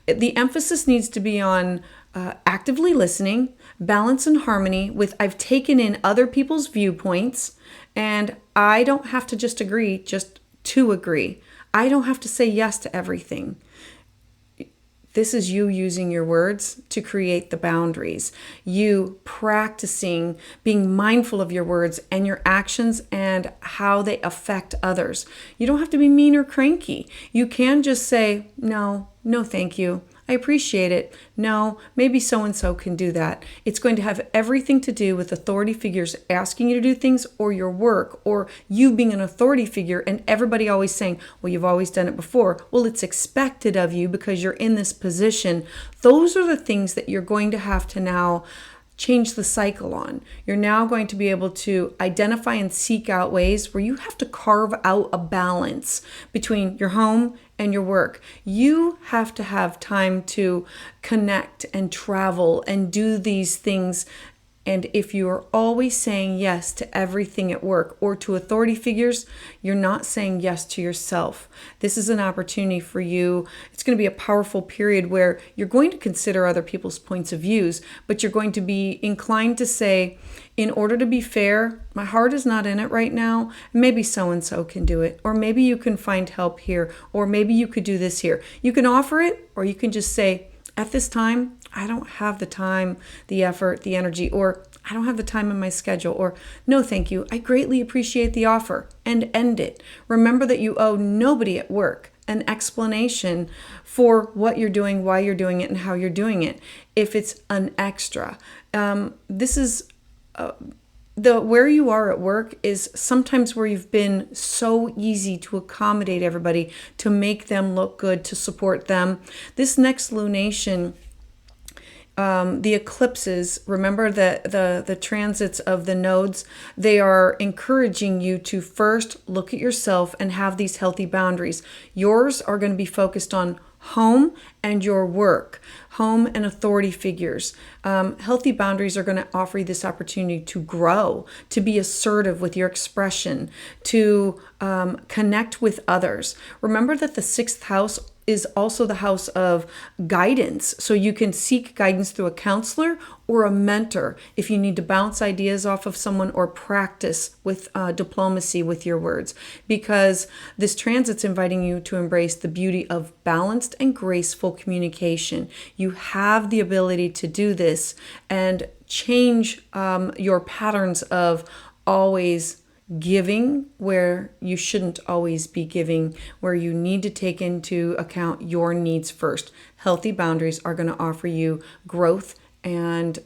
The emphasis needs to be on actively listening, balance and harmony with I've taken in other people's viewpoints, and I don't have to just agree, just to agree. I don't have to say yes to everything. This is you using your words to create the boundaries. You practicing being mindful of your words and your actions and how they affect others. You don't have to be mean or cranky. You can just say, no, thank you. I appreciate it. No, maybe so-and-so can do that. It's going to have everything to do with authority figures asking you to do things, or your work, or you being an authority figure and everybody always saying, well, you've always done it before. Well, it's expected of you because you're in this position. Those are the things that you're going to have to now change the cycle on. You're now going to be able to identify and seek out ways where you have to carve out a balance between your home and your work. You have to have time to connect and travel and do these things. And if you are always saying yes to everything at work or to authority figures, you're not saying yes to yourself. This is an opportunity for you. It's going to be a powerful period where you're going to consider other people's points of views, but you're going to be inclined to say, in order to be fair, my heart is not in it right now. Maybe so-and-so can do it, or maybe you can find help here, or maybe you could do this here. You can offer it, or you can just say, at this time, I don't have the time, the effort, the energy, or I don't have the time in my schedule, or no, thank you. I greatly appreciate the offer, and end it. Remember that you owe nobody at work an explanation for what you're doing, why you're doing it, and how you're doing it. If it's an extra, this is where you are at work is sometimes where you've been so easy to accommodate everybody, to make them look good, to support them. This next lunation, the eclipses, remember the transits of the nodes, they are encouraging you to first look at yourself and have these healthy boundaries. Yours are going to be focused on home and your work, home and authority figures. Healthy boundaries are going to offer you this opportunity to grow, to be assertive with your expression, to connect with others. Remember that the sixth house is also the house of guidance. So you can seek guidance through a counselor or a mentor if you need to bounce ideas off of someone or practice with diplomacy with your words, because this transit's inviting you to embrace the beauty of balanced and graceful communication. You have the ability to do this and change your patterns of always giving where you shouldn't always be giving, where you need to take into account your needs first. Healthy boundaries are going to offer you growth and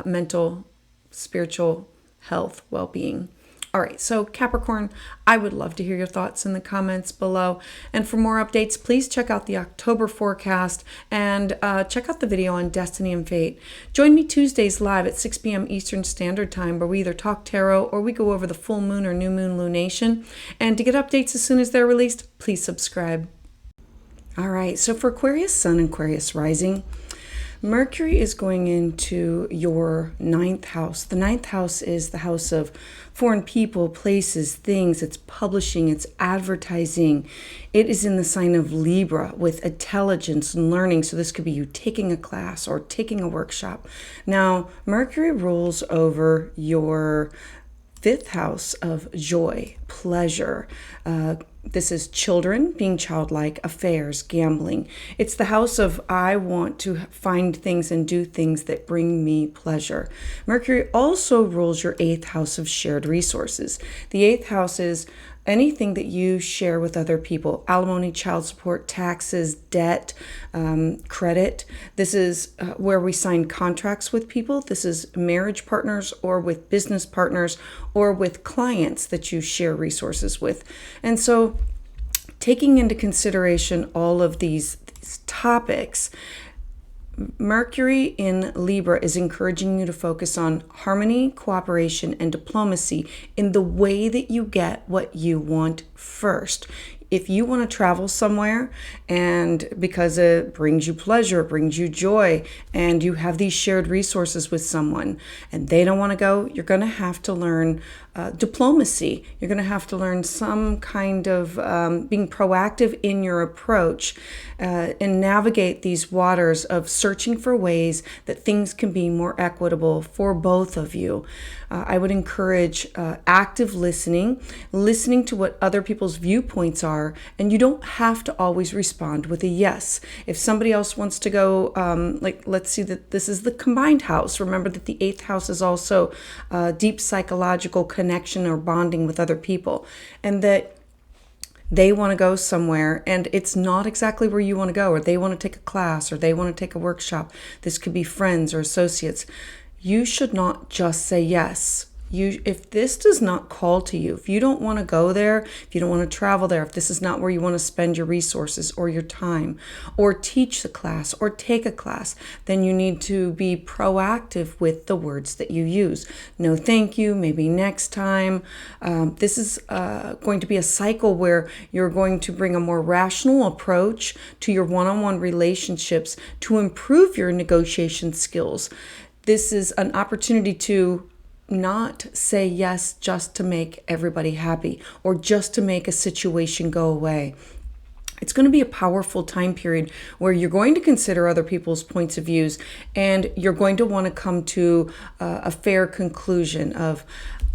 mental, spiritual health, well-being. All right, so Capricorn, I would love to hear your thoughts in the comments below. And for more updates, please check out the October forecast and check out the video on Destiny and Fate. Join me Tuesdays live at 6 p.m. Eastern Standard Time, where we either talk tarot or we go over the full moon or new moon lunation. And to get updates as soon as they're released, please subscribe. All right, so for Aquarius Sun and Aquarius Rising, Mercury is going into your 9th house. The 9th house is the house of foreign people, places, things. It's publishing, it's advertising. It is in the sign of Libra with intelligence and learning. So this could be you taking a class or taking a workshop. Now, Mercury rules over your 5th house of joy, pleasure. This is children, being childlike, affairs, gambling. It's the house of I want to find things and do things that bring me pleasure. Mercury also rules your 8th house of shared resources. The 8th house is anything that you share with other people: alimony, child support, taxes, debt, credit. This is where we sign contracts with people. This is marriage partners or with business partners or with clients that you share resources with. And so taking into consideration all of these topics, Mercury in Libra is encouraging you to focus on harmony, cooperation, and diplomacy in the way that you get what you want first. If you want to travel somewhere and because it brings you pleasure, it brings you joy, and you have these shared resources with someone and they don't want to go, you're going to have to learn diplomacy. You're going to have to learn some kind of being proactive in your approach and navigate these waters of searching for ways that things can be more equitable for both of you. I would encourage active listening to what other people's viewpoints are, and you don't have to always respond with a yes. If somebody else wants to go, like let's see that this is the combined house. Remember that the 8th house is also deep psychological connection or bonding with other people, and that they want to go somewhere and it's not exactly where you want to go, or they want to take a class or they want to take a workshop. This could be friends or associates. You should not just say yes. If this does not call to you, if you don't want to go there, if you don't want to travel there, if this is not where you want to spend your resources or your time or teach the class or take a class, then you need to be proactive with the words that you use. No, thank you, maybe next time. This is going to be a cycle where you're going to bring a more rational approach to your one-on-one relationships to improve your negotiation skills. This is an opportunity to not say yes just to make everybody happy or just to make a situation go away. It's going to be a powerful time period where you're going to consider other people's points of views, and you're going to want to come to a fair conclusion of,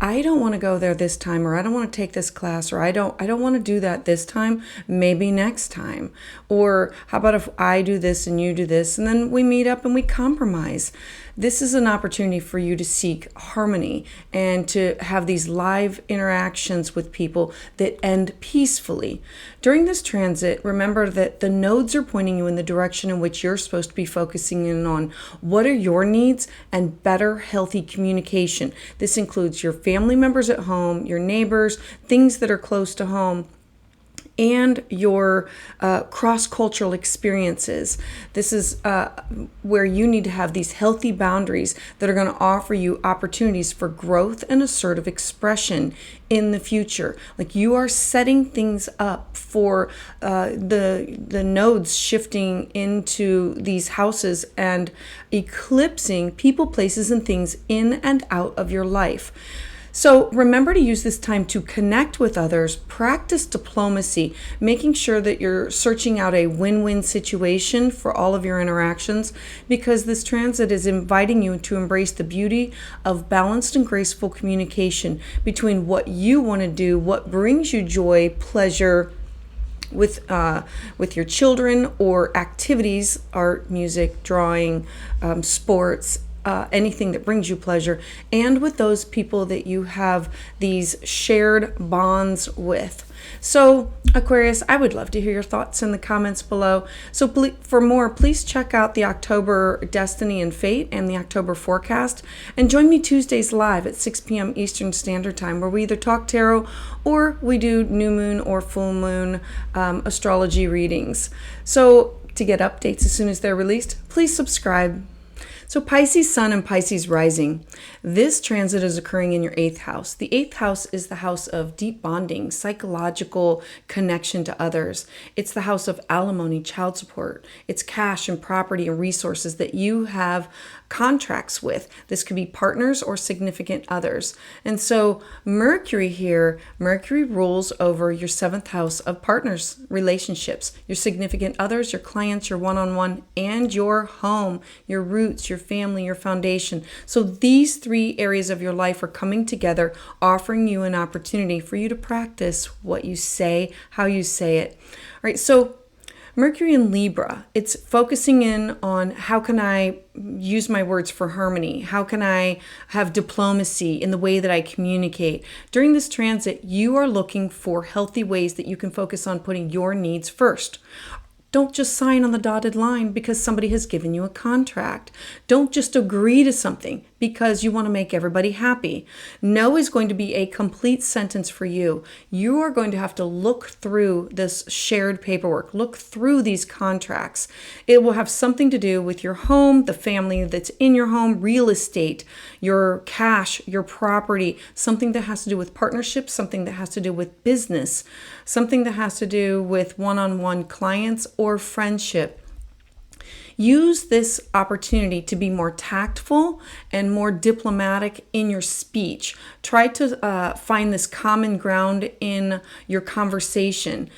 I don't want to go there this time, or I don't want to take this class, or I don't want to do that this time, maybe next time. Or how about if I do this and you do this, and then we meet up and we compromise. This is an opportunity for you to seek harmony and to have these live interactions with people that end peacefully. During this transit, remember that the nodes are pointing you in the direction in which you're supposed to be focusing in on what are your needs and better, healthy communication. This includes your family members at home, your neighbors, things that are close to home, and your cross-cultural experiences. This is where you need to have these healthy boundaries that are going to offer you opportunities for growth and assertive expression in the future. Like you are setting things up for the nodes shifting into these houses and eclipsing people, places, and things in and out of your life. So remember to use this time to connect with others, practice diplomacy, making sure that you're searching out a win-win situation for all of your interactions, because this transit is inviting you to embrace the beauty of balanced and graceful communication between what you want to do, what brings you joy, pleasure, with your children, or activities, art, music, drawing, sports, anything that brings you pleasure, and with those people that you have these shared bonds with. So Aquarius, I would love to hear your thoughts in the comments below. So for more, please check out the October Destiny and Fate and the October forecast, and join me Tuesdays live at 6 p.m. Eastern Standard Time, where we either talk tarot or we do new moon or full moon astrology readings. So to get updates as soon as they're released, please subscribe. So Pisces Sun and Pisces Rising, this transit is occurring in your 8th house. The 8th house is the house of deep bonding, psychological connection to others. It's the house of alimony, child support. It's cash and property and resources that you have contracts with. This could be partners or significant others. And so Mercury here, Mercury rules over your 7th house of partners, relationships, your significant others, your clients, your one-on-one, and your home, your roots, your family, your foundation. So these 3 areas of your life are coming together, offering you an opportunity for you to practice what you say, how you say it. All right, so Mercury in Libra, it's focusing in on how can I use my words for harmony? How can I have diplomacy in the way that I communicate? During this transit, you are looking for healthy ways that you can focus on putting your needs first. Don't just sign on the dotted line because somebody has given you a contract. Don't just agree to something because you want to make everybody happy. No is going to be a complete sentence for you. You are going to have to look through this shared paperwork, look through these contracts. It will have something to do with your home, the family that's in your home, real estate, your cash, your property, something that has to do with partnerships, something that has to do with business, something that has to do with one-on-one clients or friendship. Use this opportunity to be more tactful and more diplomatic in your speech. Try to find this common ground in your conversation.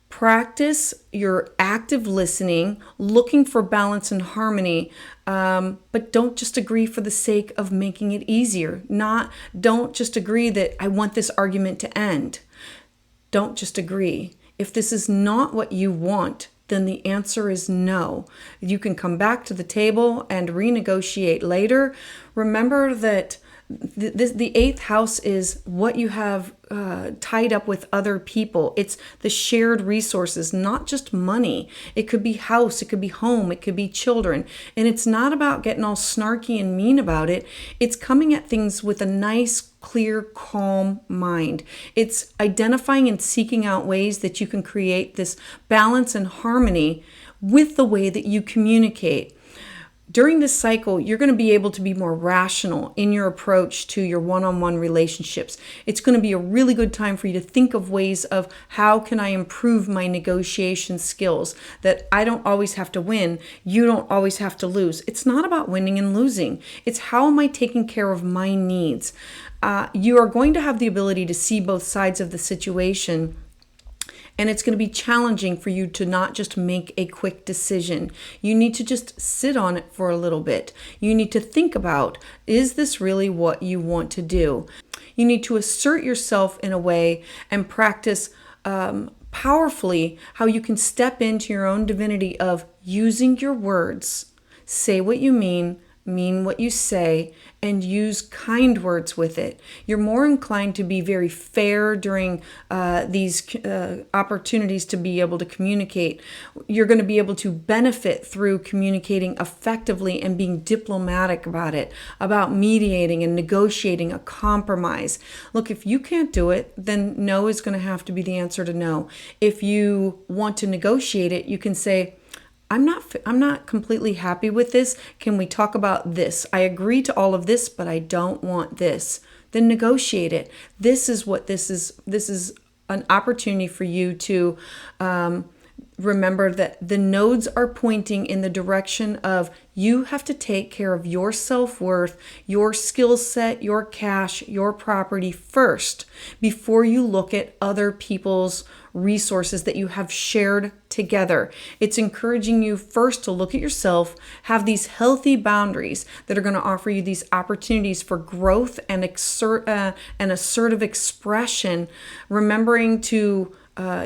Practice your active listening, looking for balance and harmony, but don't just agree for the sake of making it easier. Don't just agree that I want this argument to end. Don't just agree. If this is not what you want, then the answer is no. You can come back to the table and renegotiate later. Remember that the 8th house is what you have tied up with other people. It's the shared resources, not just money. It could be house, it could be home, it could be children. And it's not about getting all snarky and mean about it. It's coming at things with a nice, clear, calm mind. It's identifying and seeking out ways that you can create this balance and harmony with the way that you communicate. During this cycle, you're going to be able to be more rational in your approach to your one-on-one relationships. It's going to be a really good time for you to think of ways of how can I improve my negotiation skills, that I don't always have to win, you don't always have to lose. It's not about winning and losing. It's how am I taking care of my needs? You are going to have the ability to see both sides of the situation. And it's going to be challenging for you to not just make a quick decision. You need to just sit on it for a little bit. You need to think about, is this really what you want to do? You need to assert yourself in a way and practice powerfully how you can step into your own divinity of using your words, say what you mean what you say, and use kind words with it. You're more inclined to be very fair during these opportunities to be able to communicate. You're going to be able to benefit through communicating effectively and being diplomatic about it, about mediating and negotiating a compromise. Look, if you can't do it, then no is going to have to be the answer to no. If you want to negotiate it, you can say, I'm not completely happy with this. Can we talk about this? I agree to all of this, but I don't want this. Then negotiate it. This is what this is. This is an opportunity for you to remember that the nodes are pointing in the direction of you have to take care of your self-worth, your skill set, your cash, your property first before you look at other people's resources that you have shared together. It's encouraging you first to look at yourself, have these healthy boundaries that are going to offer you these opportunities for growth and assertive expression, remembering to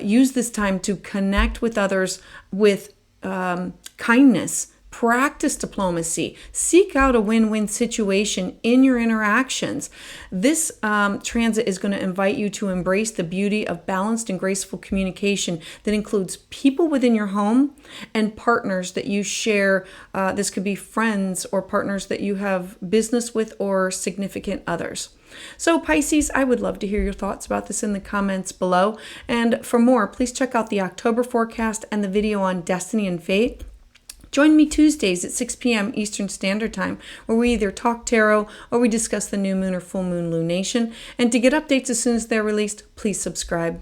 use this time to connect with others with kindness. Practice diplomacy. Seek out a win-win situation in your interactions. This transit is going to invite you to embrace the beauty of balanced and graceful communication that includes people within your home and partners that you share. This could be friends or partners that you have business with or significant others. So Pisces, I would love to hear your thoughts about this in the comments below. And for more, please check out the October forecast and the video on destiny and fate. Join me Tuesdays at 6 p.m. Eastern Standard Time, where we either talk tarot or we discuss the new moon or full moon lunation. And to get updates as soon as they're released, please subscribe.